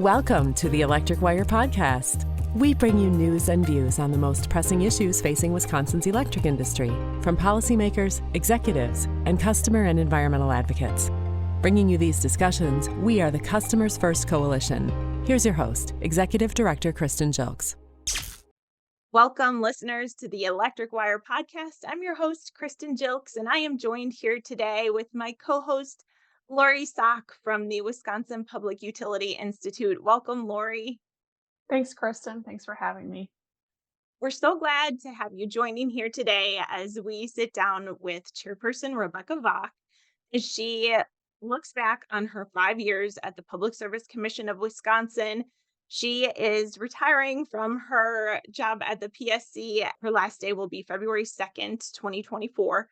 Welcome to the Electric Wire Podcast. We bring you news and views on the most pressing issues facing Wisconsin's electric industry, from policymakers, executives, and customer and environmental advocates. Bringing you these discussions, we are the Customers First Coalition. Here's your host, Executive Director Kristen Jilks. Welcome, listeners, to the Electric Wire Podcast. I'm your host, Kristen Jilks, and I am joined here today with my co-host, Lori Sakk from the Wisconsin Public Utility Institute. Welcome, Lori. Thanks, Kristen. Thanks for having me. We're so glad to have you joining here today as we sit down with Chairperson Rebecca Valcq as she looks back on her 5 years at the Public Service Commission of Wisconsin. She is retiring from her job at the PSC. Her last day will be February 2nd, 2024.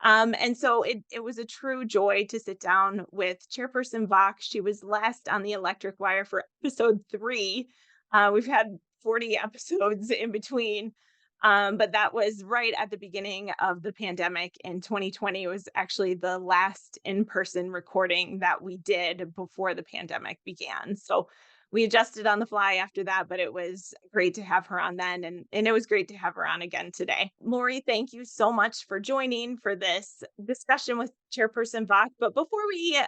And so it was a true joy to sit down with Chairperson Valcq. She was last on the Electric Wire for episode 3. We've had 40 episodes in between, but that was right at the beginning of the pandemic in 2020. It was actually the last in-person recording that we did before the pandemic began. So we adjusted on the fly after that, but it was great to have her on then. And it was great to have her on again today. Lori, thank you so much for joining for this discussion with Chairperson Valcq. But before we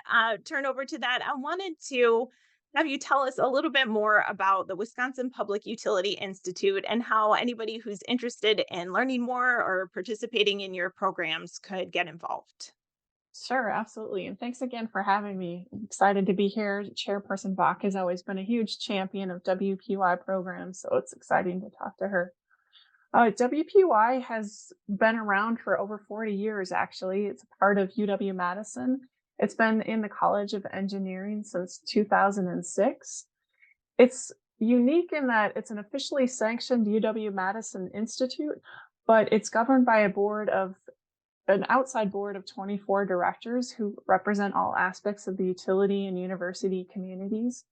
turn over to that, I wanted to have you tell us a little bit more about the Wisconsin Public Utility Institute and how anybody who's interested in learning more or participating in your programs could get involved. Sure, absolutely. And thanks again for having me. I'm excited to be here. Chairperson Valcq has always been a huge champion of WPUI programs, so it's exciting to talk to her. WPUI has been around for over 40 years, actually. It's a part of UW-Madison. It's been in the College of Engineering since 2006. It's unique in that it's an officially sanctioned UW-Madison institute, but it's governed by an outside board of 24 directors who represent all aspects of the utility and university communities.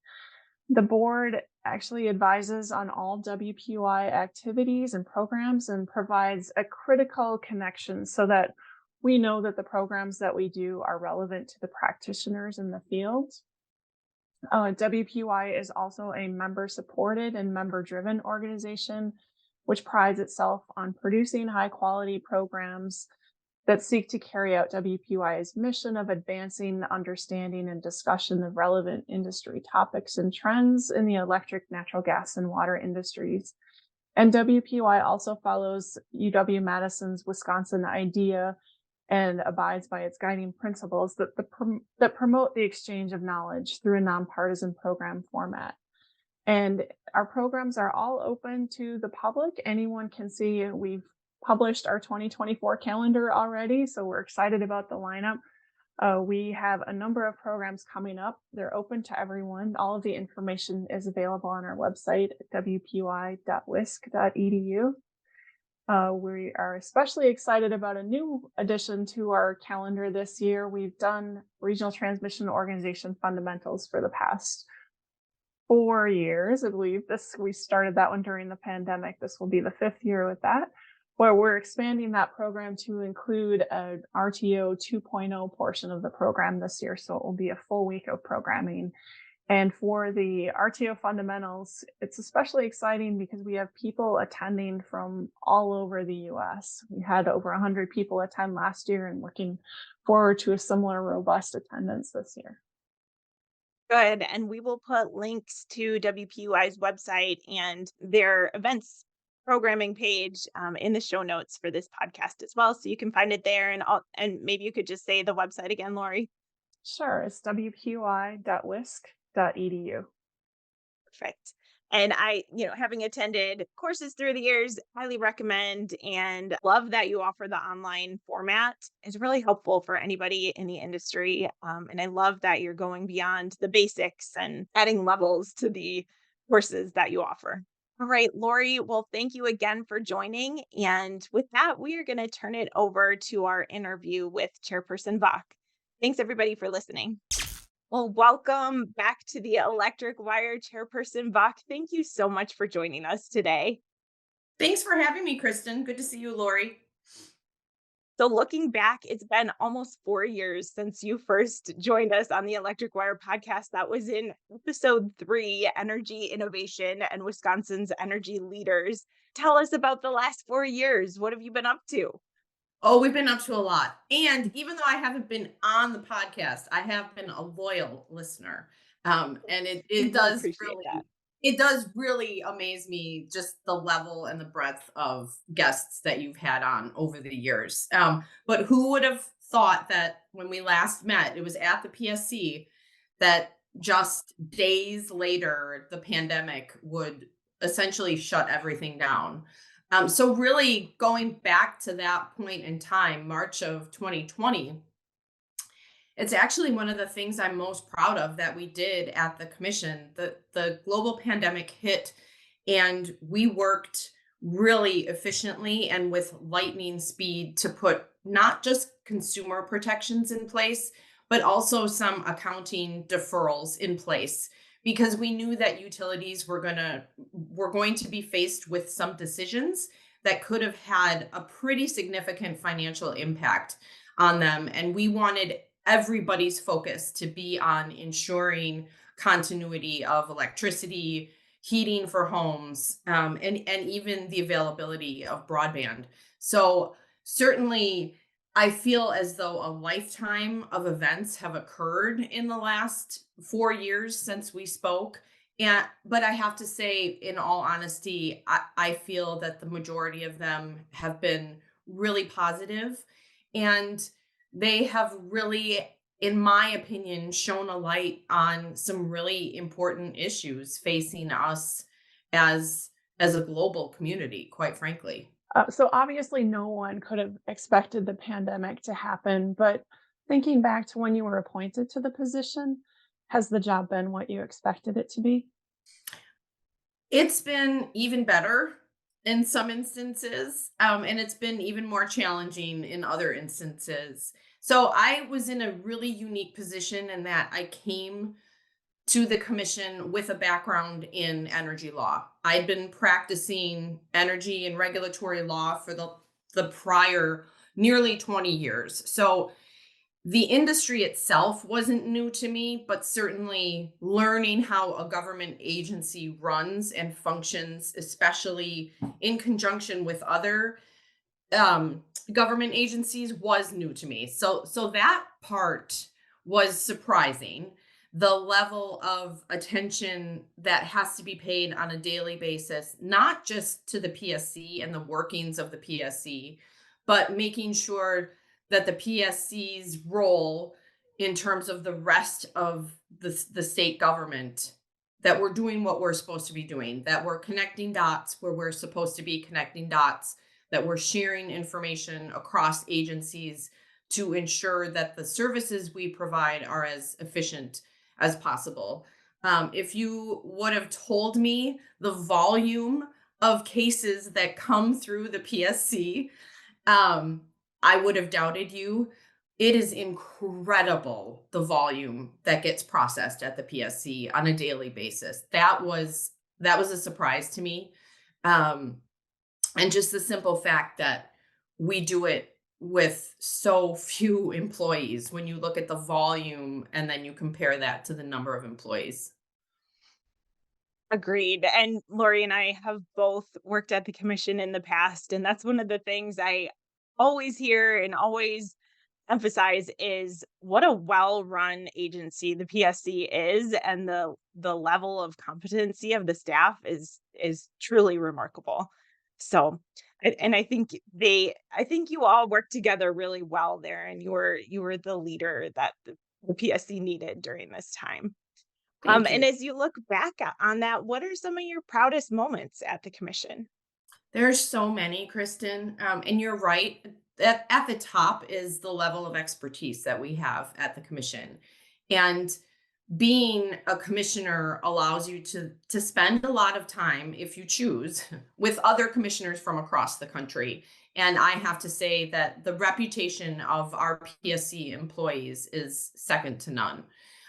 The board actually advises on all WPUI activities and programs and provides a critical connection so that we know that the programs that we do are relevant to the practitioners in the field. WPUI is also a member-supported and member-driven organization, which prides itself on producing high-quality programs that seek to carry out WPUI's mission of advancing understanding and discussion of relevant industry topics and trends in the electric, natural gas, and water industries. And WPUI also follows UW-Madison's Wisconsin IDEA and abides by its guiding principles that promote the exchange of knowledge through a nonpartisan program format. And our programs are all open to the public. Anyone can see. We've published our 2024 calendar already, so we're excited about the lineup. We have a number of programs coming up. They're open to everyone. All of the information is available on our website at wpui.wisc.edu. We are especially excited about a new addition to our calendar this year. We've done Regional Transmission Organization Fundamentals for the past 4 years. I believe we started that one during the pandemic. This will be the 5th year with that, where we're expanding that program to include an RTO 2.0 portion of the program this year. So it will be a full week of programming. And for the RTO fundamentals, it's especially exciting because we have people attending from all over the US. We had over 100 people attend last year and looking forward to a similar robust attendance this year. Good. And we will put links to WPUI's website and their events programming page in the show notes for this podcast as well. So you can find it there. And maybe you could just say the website again, Lori. Sure. It's wpui.wisc.edu. Perfect. And I, having attended courses through the years, highly recommend and love that you offer the online format. It's really helpful for anybody in the industry. And I love that you're going beyond the basics and adding levels to the courses that you offer. All right, Lori, well, thank you again for joining. And with that, we are going to turn it over to our interview with Chairperson Valcq. Thanks, everybody, for listening. Well, welcome back to the Electric Wire, Chairperson Valcq. Thank you so much for joining us today. Thanks for having me, Kristen. Good to see you, Lori. So looking back, it's been almost 4 years since you first joined us on the Electric Wire podcast. That was in episode 3, Energy Innovation and Wisconsin's Energy Leaders. Tell us about the last 4 years. What have you been up to? Oh, we've been up to a lot. And even though I haven't been on the podcast, I have been a loyal listener. And it We it do does appreciate that. really amaze me just the level and the breadth of guests that you've had on over the years. But who would have thought that when we last met, it was at the PSC, that just days later the pandemic would essentially shut everything down. So really going back to that point in time, March of 2020, it's actually one of the things I'm most proud of that we did at the commission. The global pandemic hit and we worked really efficiently and with lightning speed to put not just consumer protections in place, but also some accounting deferrals in place because we knew that utilities were going to be faced with some decisions that could have had a pretty significant financial impact on them, and we wanted everybody's focus to be on ensuring continuity of electricity, heating for homes, and even the availability of broadband. So certainly, I feel as though a lifetime of events have occurred in the last 4 years since we spoke. But I have to say, in all honesty, I feel that the majority of them have been really positive, and they have really, in my opinion, shone a light on some really important issues facing us as a global community, quite frankly. So obviously, no one could have expected the pandemic to happen. But thinking back to when you were appointed to the position, has the job been what you expected it to be? It's been even better in some instances, and it's been even more challenging in other instances. So I was in a really unique position in that I came to the commission with a background in energy law. I'd been practicing energy and regulatory law for the prior nearly 20 years. So the industry itself wasn't new to me, but certainly learning how a government agency runs and functions, especially in conjunction with other government agencies, was new to me. So that part was surprising. The level of attention that has to be paid on a daily basis, not just to the PSC and the workings of the PSC, but making sure that the PSC's role in terms of the rest of the state government, that we're doing what we're supposed to be doing, that we're connecting dots where we're supposed to be connecting dots, that we're sharing information across agencies to ensure that the services we provide are as efficient as possible. If you would have told me the volume of cases that come through the PSC, um, I would have doubted you. It is incredible the volume that gets processed at the PSC on a daily basis. That was a surprise to me. Um, and just the simple fact that we do it with so few employees when you look at the volume and then you compare that to the number of employees. Agreed. And Lori and I have both worked at the commission in the past. And that's one of the things I always hear and always emphasize is what a well-run agency the PSC is, and the level of competency of the staff is truly remarkable. So and I think you all work together really well there, and you were the leader that the PSC needed during this time. Thank And you. as you look back on that, what are some of your proudest moments at the commission? There's so many, Kristen. And you're right. At the top is the level of expertise that we have at the commission. And being a commissioner allows you to spend a lot of time, if you choose, with other commissioners from across the country. And I have to say that the reputation of our PSC employees is second to none.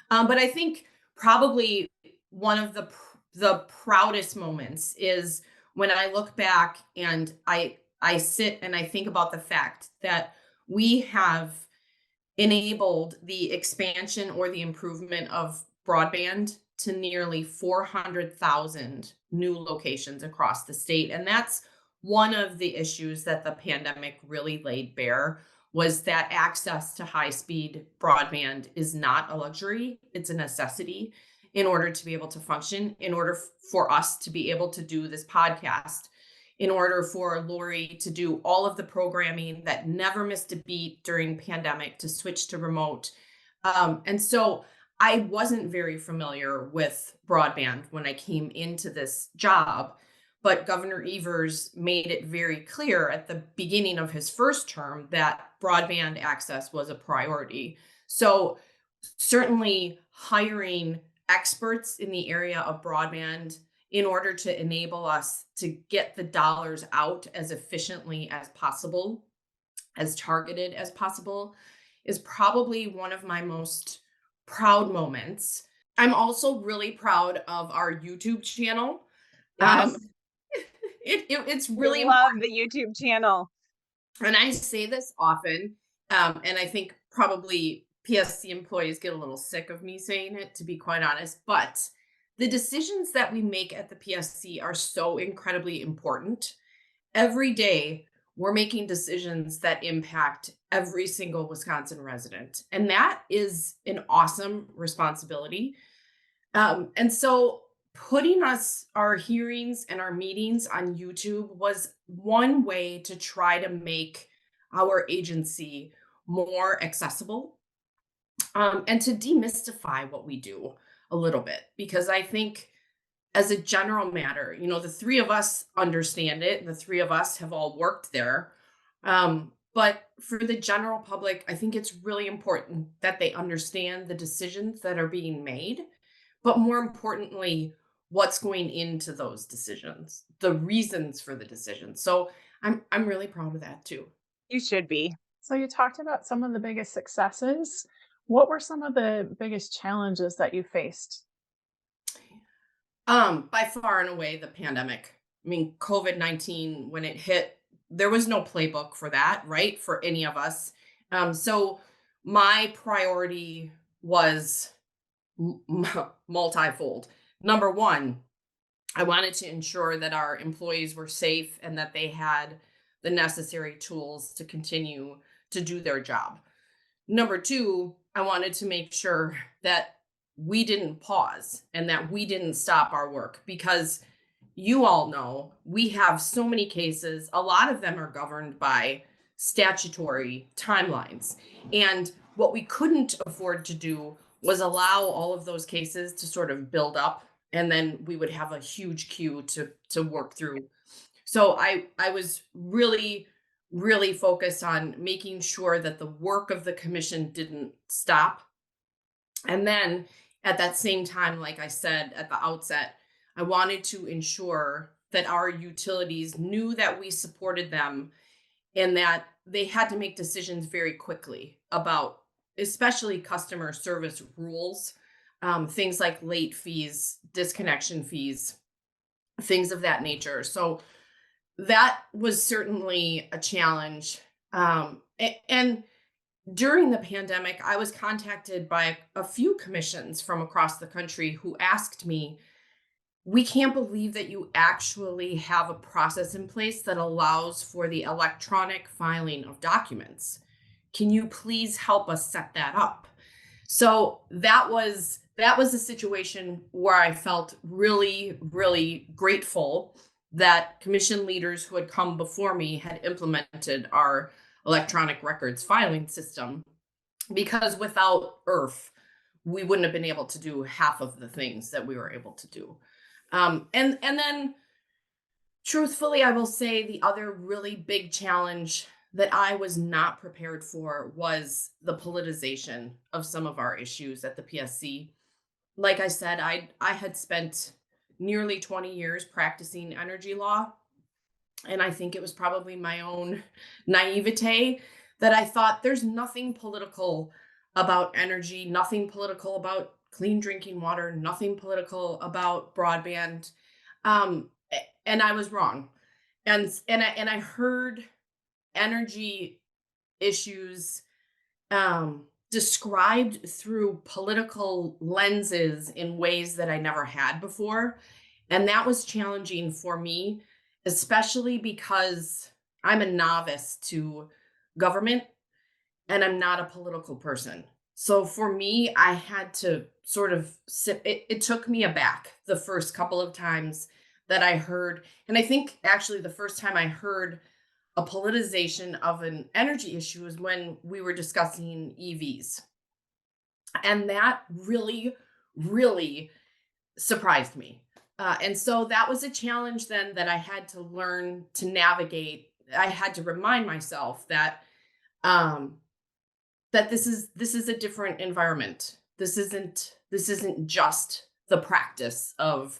But I think probably one of the proudest moments is when I look back and I sit and I think about the fact that we have enabled the expansion or the improvement of broadband to nearly 400,000 new locations across the state. And that's one of the issues that the pandemic really laid bare, was that access to high-speed broadband is not a luxury, it's a necessity in order to be able to function, in order for us to be able to do this podcast, in order for Lori to do all of the programming that never missed a beat during pandemic, to switch to remote. And so I wasn't very familiar with broadband when I came into this job, but Governor Evers made it very clear at the beginning of his first term that broadband access was a priority. So certainly hiring experts in the area of broadband in order to enable us to get the dollars out as efficiently as possible, as targeted as possible, is probably one of my most proud moments. I'm also really proud of our YouTube channel. Yes. It's We really love the YouTube channel. and I say this often, and I think probably PSC employees get a little sick of me saying it, to be quite honest, but the decisions that we make at the PSC are so incredibly important. Every day, we're making decisions that impact every single Wisconsin resident. And that is an awesome responsibility. And so putting our hearings and our meetings on YouTube was one way to try to make our agency more accessible, and to demystify what we do a little bit. Because I think, as a general matter, the three of us understand it. The three of us have all worked there. But for the general public, I think it's really important that they understand the decisions that are being made, but more importantly, what's going into those decisions, the reasons for the decisions. So I'm really proud of that too. You should be. So you talked about some of the biggest successes. What were some of the biggest challenges that you faced? By far and away, the pandemic. I mean, COVID-19, when it hit, there was no playbook for that, right? For any of us. So my priority was multifold. Number one, I wanted to ensure that our employees were safe and that they had the necessary tools to continue to do their job. Number two, I wanted to make sure that we didn't pause and that we didn't stop our work, because you all know we have so many cases. A lot of them are governed by statutory timelines. And what we couldn't afford to do was allow all of those cases to sort of build up, and then we would have a huge queue to work through. So I was really, really focused on making sure that the work of the commission didn't stop. And then at that same time, like I said at the outset, I wanted to ensure that our utilities knew that we supported them and that they had to make decisions very quickly about especially customer service rules, things like late fees, disconnection fees, things of that nature. So that was certainly a challenge. And during the pandemic, I was contacted by a few commissions from across the country who asked me, "We can't believe that you actually have a process in place that allows for the electronic filing of documents. Can you please help us set that up?" So that was a situation where I felt really, really grateful that commission leaders who had come before me had implemented our electronic records filing system, because without IRF, we wouldn't have been able to do half of the things that we were able to do. And then truthfully, I will say the other really big challenge that I was not prepared for was the politicization of some of our issues at the PSC. Like I said, I had spent nearly 20 years practicing energy law. And I think it was probably my own naivete that I thought there's nothing political about energy, nothing political about clean drinking water, nothing political about broadband. And I was wrong. And I heard energy issues described through political lenses in ways that I never had before. And that was challenging for me, especially because I'm a novice to government and I'm not a political person. So for me, I had to sort of it took me aback the first couple of times that I heard. And I think actually the first time I heard a politicization of an energy issue is when we were discussing EVs. And that really, really surprised me. And so that was a challenge then that I had to learn to navigate. I had to remind myself that um, that this is a different environment. This isn't just the practice of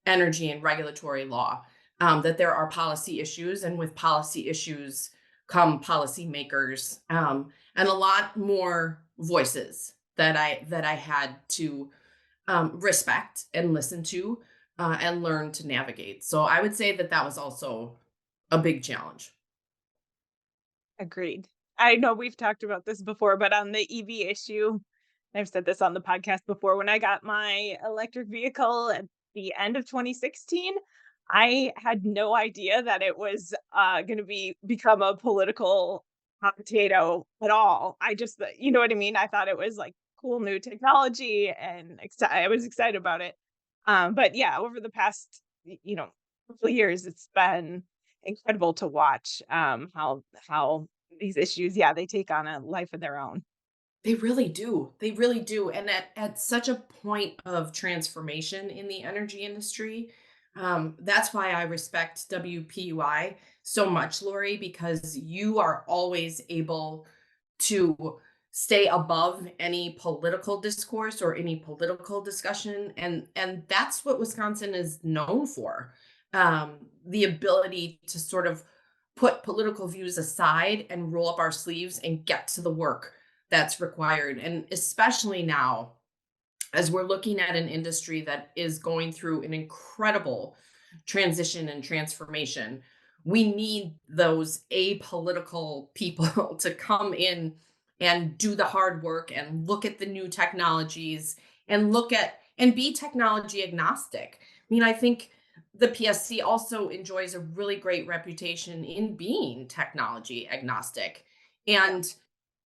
energy and regulatory law. That there are policy issues, and with policy issues come policymakers, and a lot more voices that I had to respect and listen to, and learn to navigate. So I would say that that was also a big challenge. Agreed. I know we've talked about this before, but on the EV issue, I've said this on the podcast before. When I got my electric vehicle at the end of 2016, I had no idea that it was going to become a political hot potato at all. I just, you know what I mean? I thought it was like cool new technology, and I was excited about it. But yeah, over the past, couple of years, it's been incredible to watch how these issues, yeah, they take on a life of their own. They really do. They really do. And at such a point of transformation in the energy industry, that's why I respect WPUI so much, Lori, because you are always able to stay above any political discourse or any political discussion. And that's what Wisconsin is known for. The ability to sort of put political views aside and roll up our sleeves and get to the work that's required. And especially now, as we're looking at an industry that is going through an incredible transition and transformation, we need those apolitical people to come in and do the hard work and look at the new technologies and look at and be technology agnostic. I mean, I think the PSC also enjoys a really great reputation in being technology agnostic. Yeah. And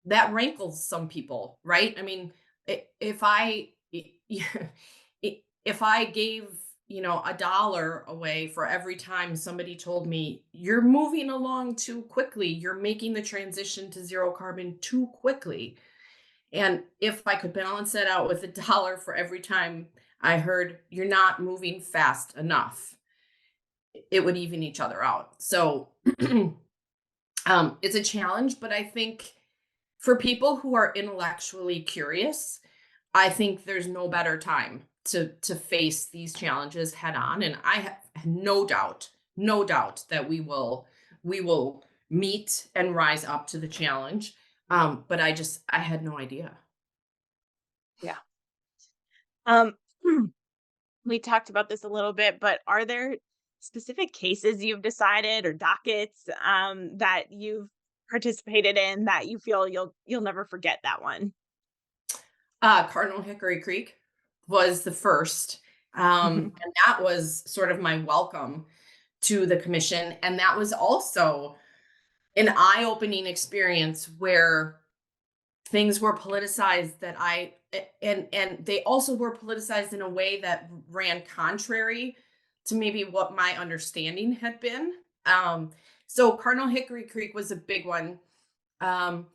that rankles some people, right? I mean, if if I gave, $1 away for every time somebody told me you're moving along too quickly, you're making the transition to zero carbon too quickly, and if I could balance that out with $1 for every time I heard you're not moving fast enough, it would even each other out. So it's a challenge, but I think for people who are intellectually curious, I think there's no better time to face these challenges head on. And I have no doubt that we will meet and rise up to the challenge. But I had no idea. Yeah. Um, we talked about this a little bit, but are there specific cases you've decided or dockets that you've participated in that you feel you'll never forget that one? Cardinal Hickory Creek was the first. Mhm. And that was sort of my welcome to the commission. And that was also an eye-opening experience where things were politicized and they also were politicized in a way that ran contrary to maybe what my understanding had been. So Cardinal Hickory Creek was a big one. Um,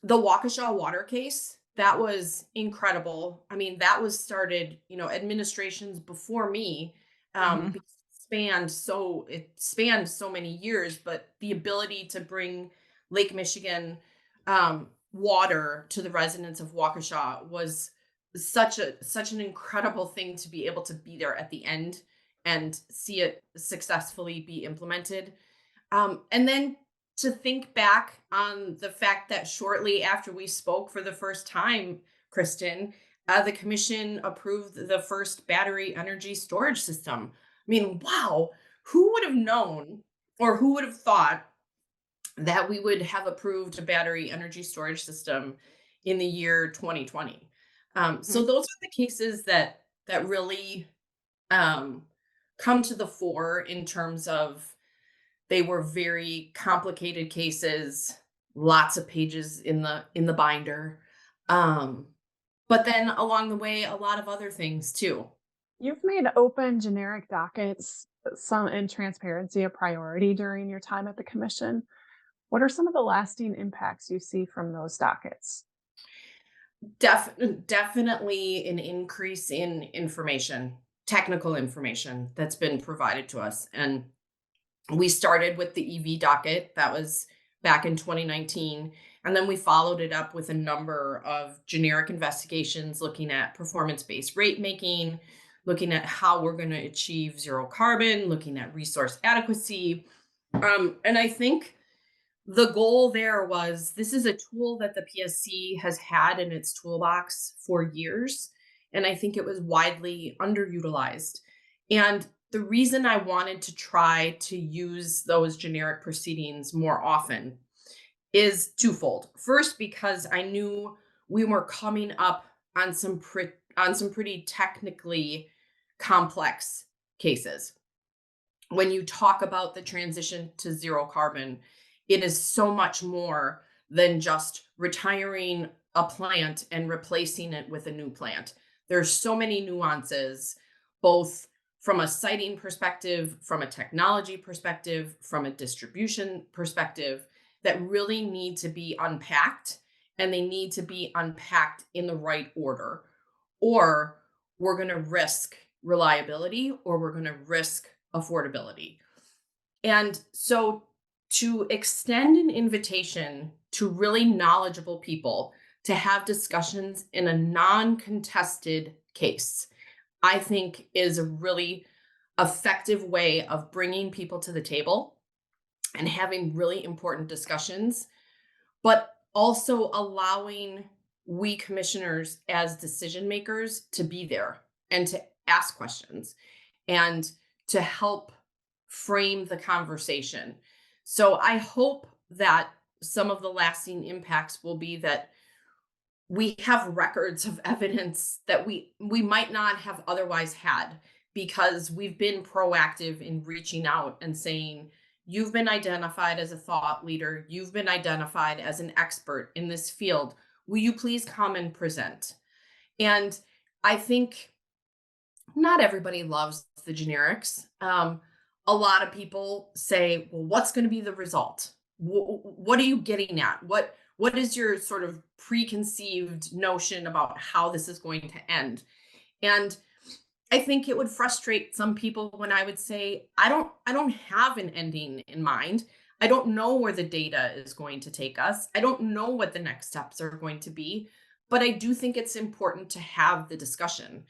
the Waukesha water case, that was incredible. I mean, that was started, administrations before me, Mhm. because it spanned so many years, but the ability to bring Lake Michigan water to the residents of Waukesha was such an incredible thing to be able to be there at the end and see it successfully be implemented. And then to think back on the fact that shortly after we spoke for the first time, Kristen, the commission approved the first battery energy storage system. I mean, wow, who would have known or who would have thought that we would have approved a battery energy storage system in the year 2020. So Mhm. those are the cases that really um, come to the fore in terms of they were very complicated cases, lots of pages in the binder. Um, but then along the way, a lot of other things too. You've made open generic dockets, some and transparency a priority during your time at the commission. What are some of the lasting impacts you see from those dockets? Definitely an increase in information, technical information that's been provided to us. And we started with the EV docket, that was back in 2019. And then we followed it up with a number of generic investigations looking at performance based rate making, looking at how we're going to achieve zero carbon, looking at resource adequacy. And I think the goal there was this is a tool that the PSC has had in its toolbox for years. And I think it was widely underutilized. And the reason I wanted to try to use those generic proceedings more often is twofold. First, because I knew we were coming up on on some pretty technically complex cases. When you talk about the transition to zero carbon, it is so much more than just retiring a plant and replacing it with a new plant. There's so many nuances, both from a siting perspective, from a technology perspective, from a distribution perspective, that really need to be unpacked, and they need to be unpacked in the right order. Or we're going to risk reliability, or we're going to risk affordability. And so to extend an invitation to really knowledgeable people to have discussions in a non-contested case, I think is a really effective way of bringing people to the table and having really important discussions, but also allowing we commissioners as decision makers to be there and to ask questions and to help frame the conversation. So I hope that some of the lasting impacts will be that we have records of evidence that we might not have otherwise had, because we've been proactive in reaching out and saying, you've been identified as a thought leader, you've been identified as an expert in this field, will you please come and present? And I think not everybody loves the generics. A lot of people say, well, what's going to be the result? What are you getting at? What is your sort of preconceived notion about how this is going to end? And I think it would frustrate some people when I would say, I don't have an ending in mind. I don't know where the data is going to take us. I don't know what the next steps are going to be, but I do think it's important to have the discussion.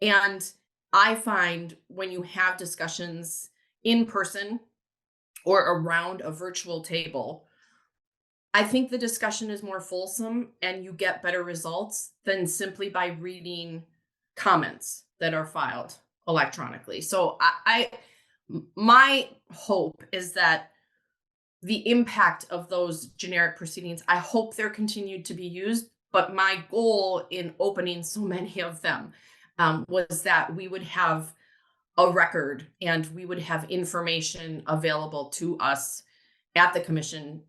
And I find when you have discussions in person or around a virtual table, I think the discussion is more fulsome and you get better results than simply by reading comments that are filed electronically. So my hope is that the impact of those generic proceedings, I hope they're continued to be used. But my goal in opening so many of them was that we would have a record and we would have information available to us at the commission,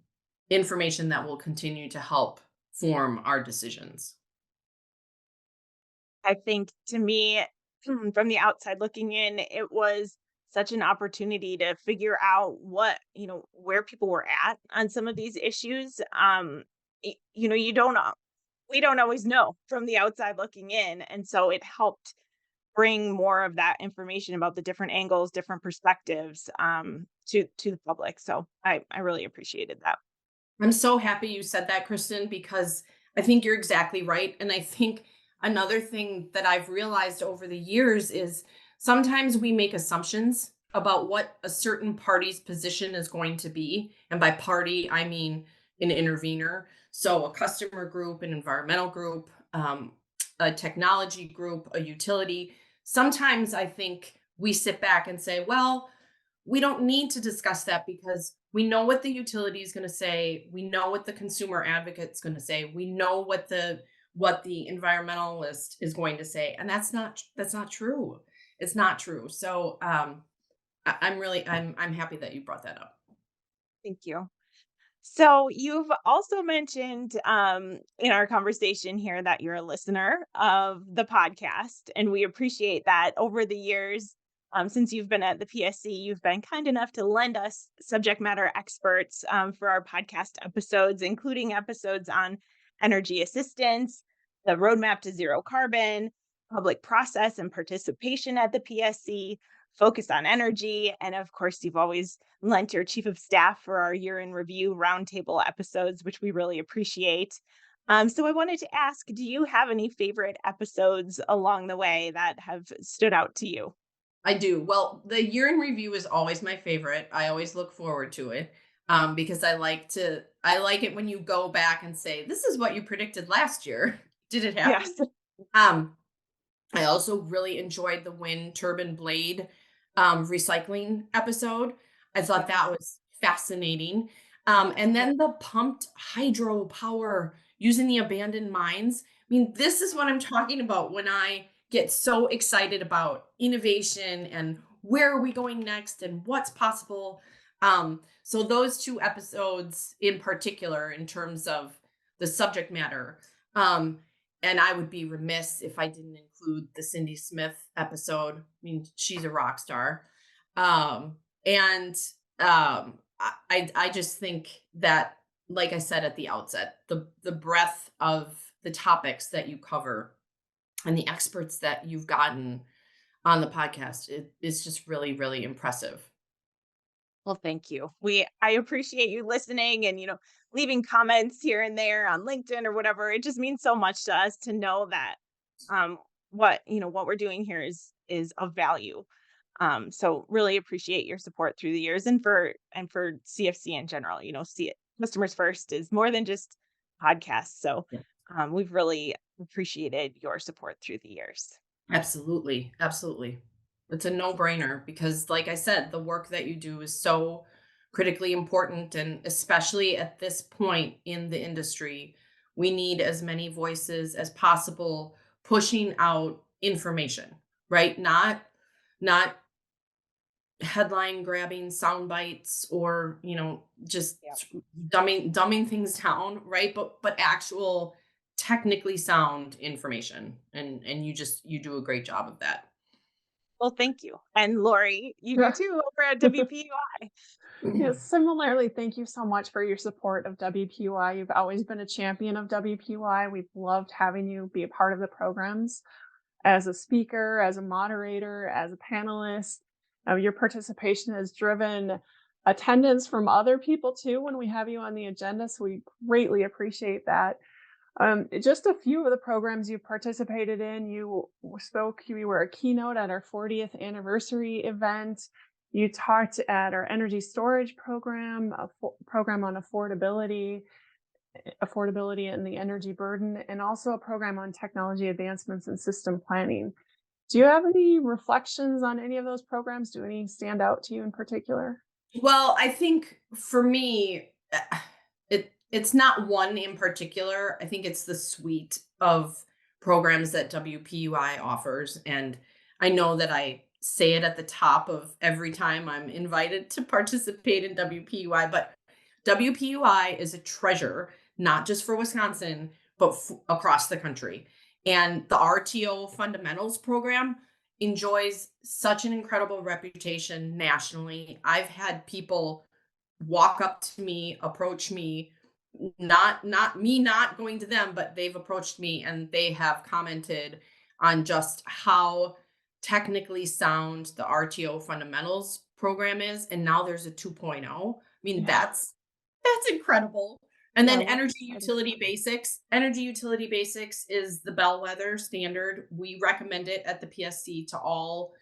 information that will continue to help form our decisions. I think to me, from the outside looking in, it was such an opportunity to figure out where people were at on some of these issues. You don't we don't always know from the outside looking in, and so it helped bring more of that information about the different angles, different perspectives, to the public. So I really appreciated that. I'm so happy you said that, Kristen, because I think you're exactly right. And I think another thing that I've realized over the years is sometimes we make assumptions about what a certain party's position is going to be. And by party, I mean an intervener. So a customer group, an environmental group, a technology group, a utility. Sometimes I think we sit back and say, well, we don't need to discuss that because we know what the utility is going to say. We know what the consumer advocate's going to say. We know what the environmentalist is going to say, and that's not true. It's not true. So I'm happy that you brought that up. Thank you. So you've also mentioned in our conversation here that you're a listener of the podcast, and we appreciate that. Over the years, since you've been at the PSC, you've been kind enough to lend us subject matter experts for our podcast episodes, including episodes on energy assistance, the roadmap to zero carbon, public process and participation at the PSC, focus on energy, and of course, you've always lent your chief of staff for our year in review roundtable episodes, which we really appreciate. So I wanted to ask, do you have any favorite episodes along the way that have stood out to you? I do. Well, the year in review is always my favorite. I always look forward to it because I like it when you go back and say, this is what you predicted last year. Did it happen? Yes. Um, I also really enjoyed the wind turbine blade recycling episode. I thought that was fascinating. And then the pumped hydro power using the abandoned mines. I mean, this is what I'm talking about when I get so excited about innovation and where are we going next and what's possible. So those two episodes in particular, in terms of the subject matter, and I would be remiss if I didn't include the Cindy Smith episode. I mean, she's a rock star. And I just think that, like I said at the outset, the breadth of the topics that you cover and the experts that you've gotten on the podcast is just really, really impressive. Well, thank you. I appreciate you listening and leaving comments here and there on LinkedIn or whatever. It just means so much to us to know that what we're doing here is of value. So really appreciate your support through the years and for CFC in general. See it customers first is more than just podcasts. So Yeah. we've really appreciated your support through the years. Absolutely. Absolutely. It's a no-brainer because, like I said, the work that you do is so critically important. And especially at this point in the industry, we need as many voices as possible pushing out information, right? Not headline grabbing sound bites or, just Yeah. dumbing things down, right? But actual technically sound information. And you do a great job of that. Well, thank you. And Lori, you do Yeah. too over at WPUI. Yes, similarly, thank you so much for your support of WPUI. You've always been a champion of WPUI. We've loved having you be a part of the programs as a speaker, as a moderator, as a panelist. Your participation has driven attendance from other people too when we have you on the agenda, so we greatly appreciate that. Just a few of the programs you've participated in. You were a keynote at our 40th anniversary event. You talked at our energy storage program, program on affordability and the energy burden, and also a program on technology advancements and system planning. Do you have any reflections on any of those programs? Do any stand out to you in particular? Well, I think for me, it's not one in particular. I think it's the suite of programs that WPUI offers. And I know that I say it at the top of every time I'm invited to participate in WPUI, but WPUI is a treasure, not just for Wisconsin, but across the country. And the RTO Fundamentals program enjoys such an incredible reputation nationally. I've had people walk up to me, approach me, not me not going to them, but they've approached me and they have commented on just how technically sound the RTO Fundamentals program is. And now there's a 2.0. I mean, that's incredible. And then Yeah, Energy Utility Basics. Energy Utility Basics is the bellwether standard. We recommend it at the PSC to all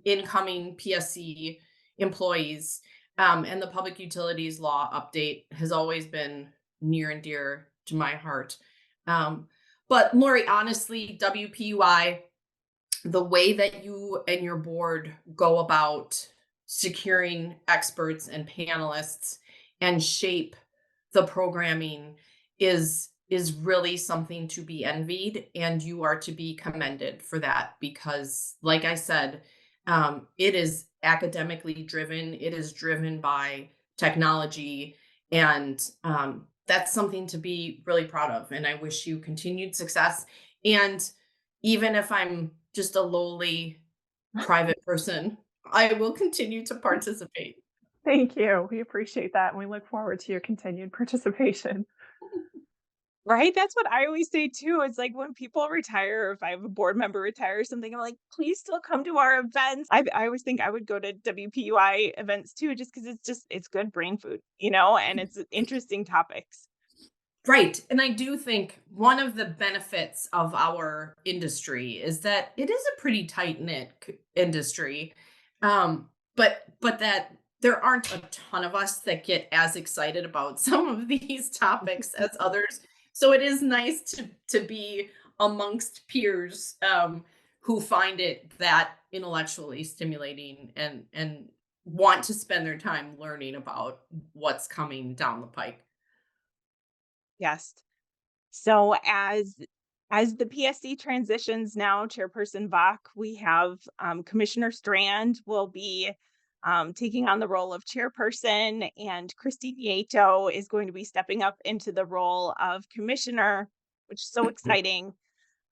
incoming PSC employees. And the Public Utilities Law update has always been near and dear to my heart. But Lori, honestly, WPUI, the way that you and your board go about securing experts and panelists and shape the programming is really something to be envied, and you are to be commended for that because, like I said, it is academically driven. It is driven by technology, and that's something to be really proud of. And I wish you continued success. And even if I'm just a lowly private person, I will continue to participate. Thank you. We appreciate that, and we look forward to your continued participation. Right? That's what I always say too. It's like when people retire, or if I have a board member retire or something, I'm like, please still come to our events. I always think I would go to WPUI events too, just because it's good brain food, and it's interesting topics. Right. And I do think one of the benefits of our industry is that it is a pretty tight knit industry. But that there aren't a ton of us that get as excited about some of these topics as others. So it is nice to be amongst peers who find it that intellectually stimulating and want to spend their time learning about what's coming down the pike. Yes. So as the PSC transitions now, Chairperson Valcq, we have Commissioner Strand will be taking on the role of chairperson, and Christy Nieto is going to be stepping up into the role of commissioner, which is so exciting.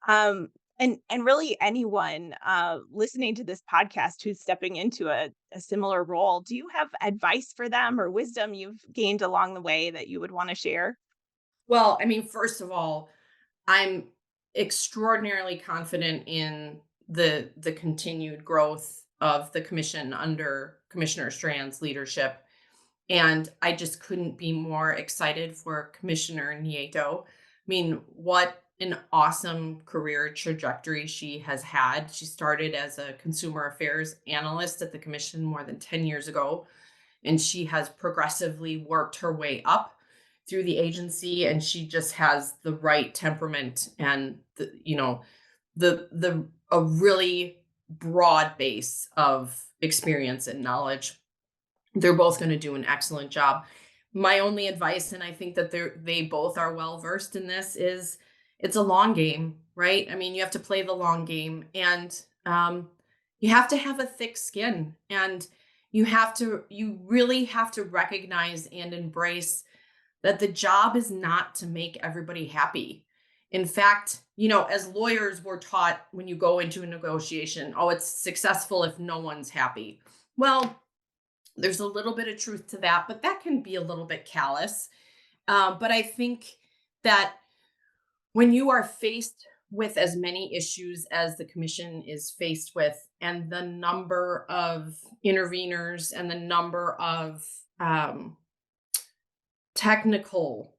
And really anyone listening to this podcast who's stepping into a similar role, do you have advice for them or wisdom you've gained along the way that you would want to share? Well, I mean, first of all, I'm extraordinarily confident in the continued growth of the commission under Commissioner Strand's leadership. And I just couldn't be more excited for Commissioner Nieto. I mean, what an awesome career trajectory she has had. She started as a consumer affairs analyst at the commission more than 10 years ago, and she has progressively worked her way up through the agency, and she just has the right temperament and the a really broad base of experience and knowledge. They're both going to do an excellent job. My only advice, and I think that they both are well versed in this, is it's a long game, right? I mean, you have to play the long game, and you have to have a thick skin, and you really have to recognize and embrace that the job is not to make everybody happy. In fact, as lawyers, we're taught when you go into a negotiation, oh, it's successful if no one's happy. Well, there's a little bit of truth to that, but that can be a little bit callous. But I think that when you are faced with as many issues as the commission is faced with, and the number of interveners and the number of technical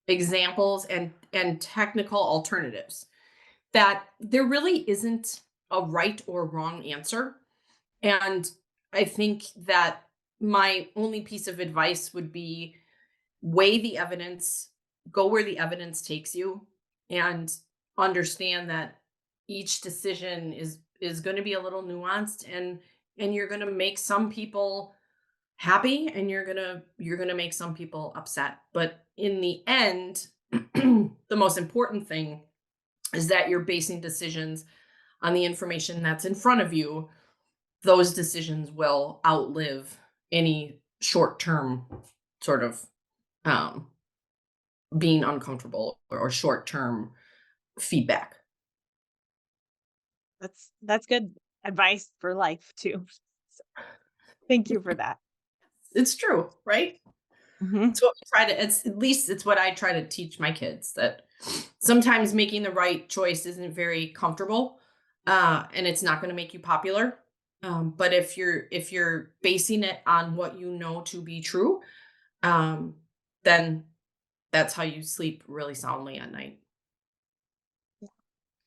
examples and technical alternatives, that there really isn't a right or wrong answer. And I think that my only piece of advice would be weigh the evidence, go where the evidence takes you, and understand that each decision is going to be a little nuanced, and you're going to make some people happy, and you're going to make some people upset. But in the end, the most important thing is that you're basing decisions on the information that's in front of you. Those decisions will outlive any short-term sort of being uncomfortable or short-term feedback. That's good advice for life too. So, thank you for that. It's true, right? Mhm. It's what we try to, it's at least it's what I try to teach my kids, that sometimes making the right choice isn't very comfortable, and it's not going to make you popular. But if you're basing it on what you know to be true, um, then that's how you sleep really soundly at night.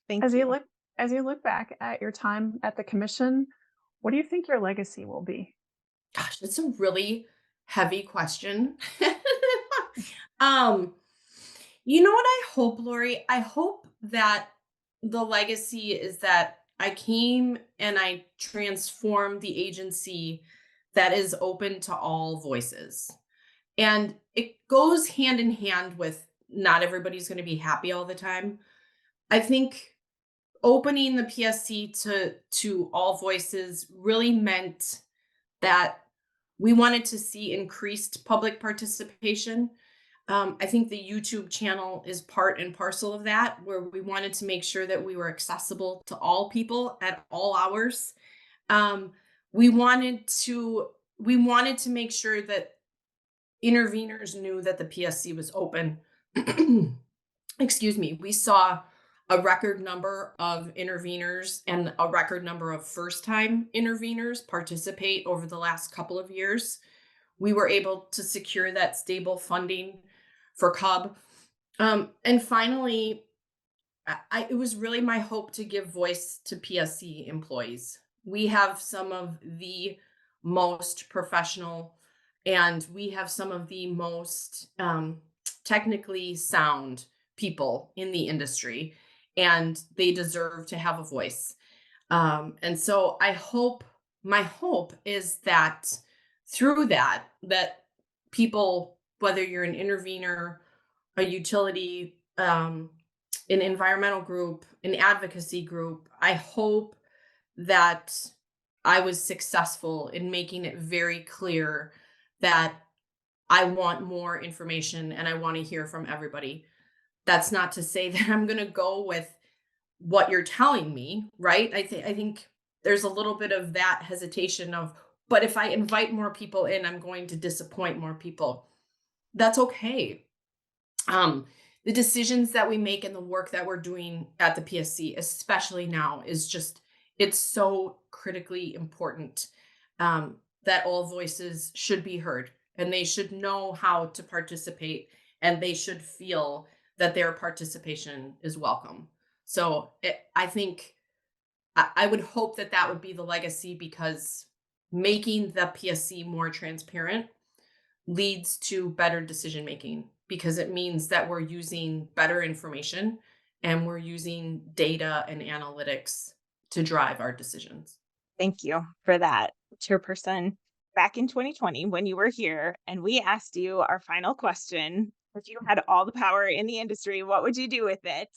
Thank As you you. look as you look back at your time at the commission, what do you think your legacy will be? Gosh, it's a really heavy question. um, you know what I hope, Lori? I hope that the legacy is that I came and I transformed the agency that is open to all voices. And it goes hand in hand with not everybody's going to be happy all the time. I think opening the PSC to all voices really meant that we wanted to see increased public participation. I think the YouTube channel is part and parcel of that, where we wanted to make sure that we were accessible to all people at all hours. Um, we wanted to we wanted to make sure that interveners knew that the PSC was open. Excuse me. We saw a record number of interveners and a record number of first-time interveners participate over the last couple of years. We were able to secure that stable funding for Cub. And finally, it was really my hope to give voice to PSC employees. We have some of the most professional and we have some of the most technically sound people in the industry, and they deserve to have a voice. And so my hope is that through that people, whether you're an intervener, a utility, an environmental group, an advocacy group, I hope that I was successful in making it very clear that I want more information and I want to hear from everybody. That's not to say that I'm going to go with what you're telling me, right? I think there's a little bit of that hesitation of, but if I invite more people in, I'm going to disappoint more people. That's okay. The decisions that we make and the work that we're doing at the PSC, especially now, is just, it's so critically important that all voices should be heard and they should know how to participate and they should feel that their participation is welcome. So I think I would hope that that would be the legacy, because making the PSC more transparent leads to better decision making, because it means that we're using better information and we're using data and analytics to drive our decisions. Thank you for that, Chairperson. Back in 2020, when you were here and we asked you our final question, if you had all the power in the industry, what would you do with it?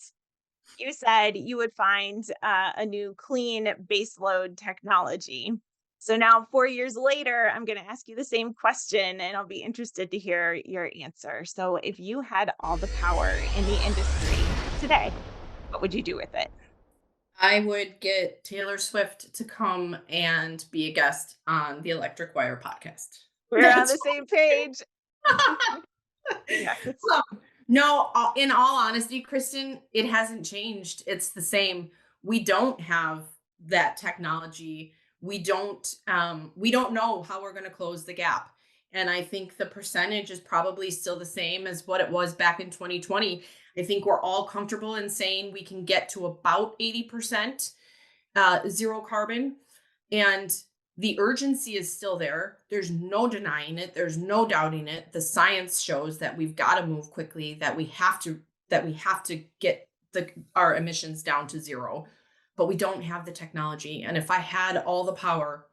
You said you would find a new clean baseload technology. So now, 4 years later, I'm going to ask you the same question and I'll be interested to hear your answer. So, if you had all the power in the industry today, what would you do with it? I would get Taylor Swift to come and be a guest on the Electric Wire podcast. We're on the same page. Yes. No, in all honesty, Kristen, it hasn't changed. It's the same. We don't have that technology. We don't know how we're going to close the gap. And I think the percentage is probably still the same as what it was back in 2020. I think we're all comfortable in saying we can get to about 80% zero carbon. And the urgency is still there. There's no denying it. There's no doubting it. The science shows that we've got to move quickly, that we have to get our emissions down to zero, but we don't have the technology. And if I had all the power,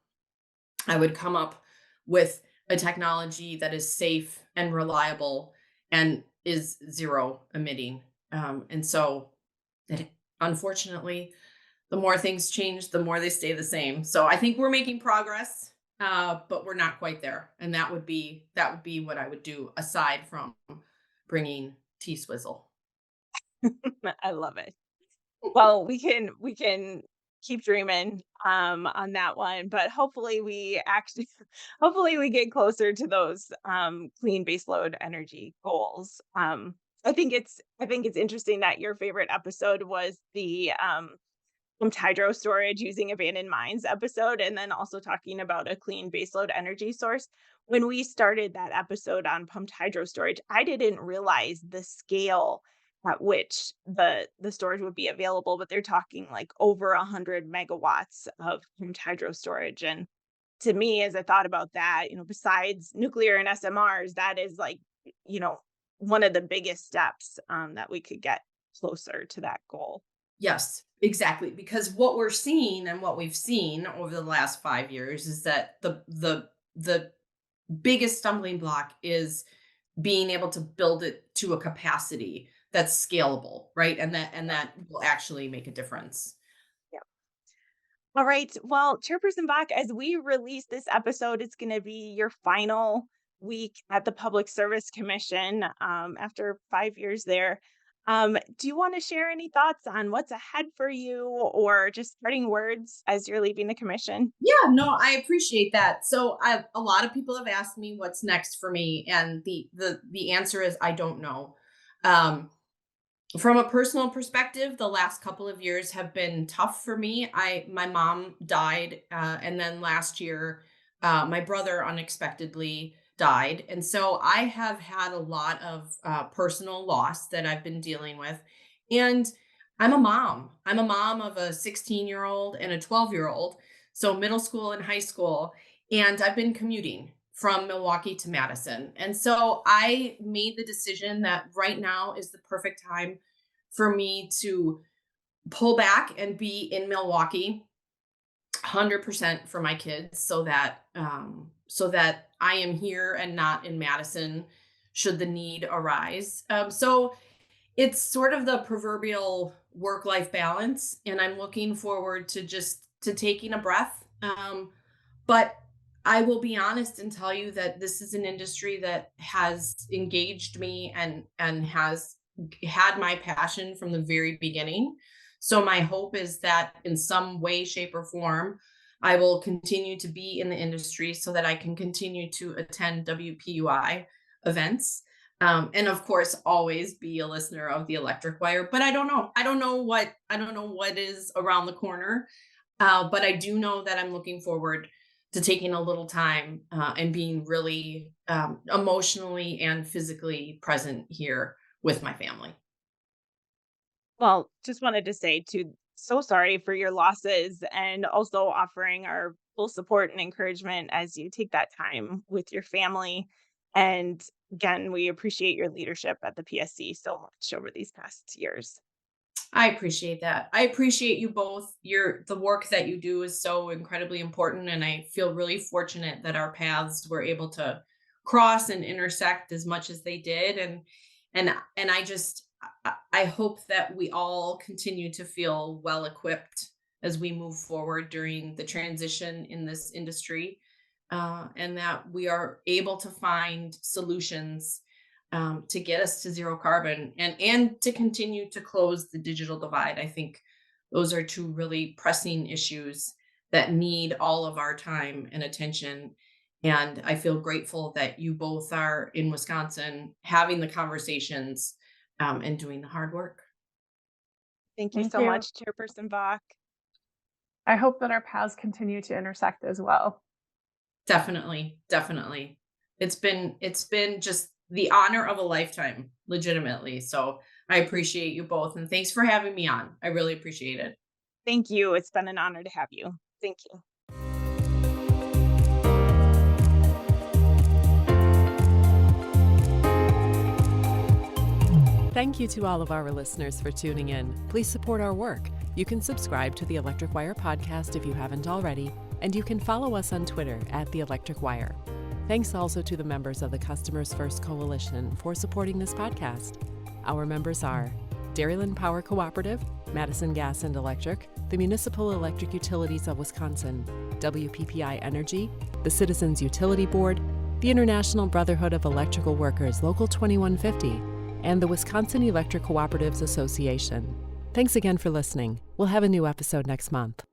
I would come up with a technology that is safe and reliable and is zero emitting. And so that, unfortunately, the more things change, the more they stay the same. So I think we're making progress, but we're not quite there. And that would be what I would do, aside from bringing T-Swizzle. I love it. Well, we can keep dreaming on that one, but hopefully we actually hopefully we get closer to those clean baseload energy goals. I think it's interesting that your favorite episode was the pumped hydro storage using abandoned mines episode, and then also talking about a clean baseload energy source. When we started that episode on pumped hydro storage, I didn't realize the scale at which the storage would be available, but they're talking like over 100 megawatts of pumped hydro storage. And to me, as I thought about that, besides nuclear and SMRs, that is like, you know, one of the biggest steps that we could get closer to that goal. Yes, exactly. Because what we're seeing and what we've seen over the last 5 years is that the biggest stumbling block is being able to build it to a capacity that's scalable, right? And that will actually make a difference. All right. Well, Chairperson Valcq, as we release this episode, it's going to be your final week at the Public Service Commission after 5 years there. Do you want to share any thoughts on what's ahead for you or just parting words as you're leaving the commission? Yeah, no, I appreciate that. So a lot of people have asked me what's next for me, and the answer is I don't know. Um, From a personal perspective, the last couple of years have been tough for me. My mom died, and then last year, my brother unexpectedly died, and so I have had a lot of personal loss that I've been dealing with. And I'm a mom. I'm a mom of a 16-year-old and a 12-year-old, so middle school and high school, and I've been commuting from Milwaukee to Madison. And so I made the decision that right now is the perfect time for me to pull back and be in Milwaukee 100% for my kids so that I am here and not in Madison should the need arise. So it's sort of the proverbial work-life balance, and I'm looking forward to just to taking a breath. But I will be honest and tell you that this is an industry that has engaged me and has had my passion from the very beginning. So my hope is that in some way, shape, or form, I will continue to be in the industry so that I can continue to attend WPUI events. And of course, always be a listener of the Electric Wire. But I don't know. I don't know what is around the corner. But I do know that I'm looking forward to taking a little time and being really emotionally and physically present here with my family. Well, just wanted to say too, so sorry for your losses and also offering our full support and encouragement as you take that time with your family. And again, we appreciate your leadership at the PSC so much over these past years. I appreciate that. I appreciate you both. The work that you do is so incredibly important, and I feel really fortunate that our paths were able to cross and intersect as much as they did. And I hope that we all continue to feel well equipped as we move forward during the transition in this industry, and that we are able to find solutions to get us to zero carbon and to continue to close the digital divide. I think those are two really pressing issues that need all of our time and attention. And I feel grateful that you both are in Wisconsin having the conversations and doing the hard work. Thank you Thank so you. much, Chairperson Valcq. I hope that our paths continue to intersect as well. Definitely, definitely. It's been just the honor of a lifetime, legitimately. So I appreciate you both, and thanks for having me on. I really appreciate it. Thank you. It's been an honor to have you. Thank you. Thank you to all of our listeners for tuning in. Please support our work. You can subscribe to the Electric Wire podcast if you haven't already, and you can follow us on Twitter at The Electric Wire. Thanks also to the members of the Customers First Coalition for supporting this podcast. Our members are Dairyland Power Cooperative, Madison Gas and Electric, the Municipal Electric Utilities of Wisconsin, WPPI Energy, the Citizens Utility Board, the International Brotherhood of Electrical Workers Local 2150, and the Wisconsin Electric Cooperatives Association. Thanks again for listening. We'll have a new episode next month.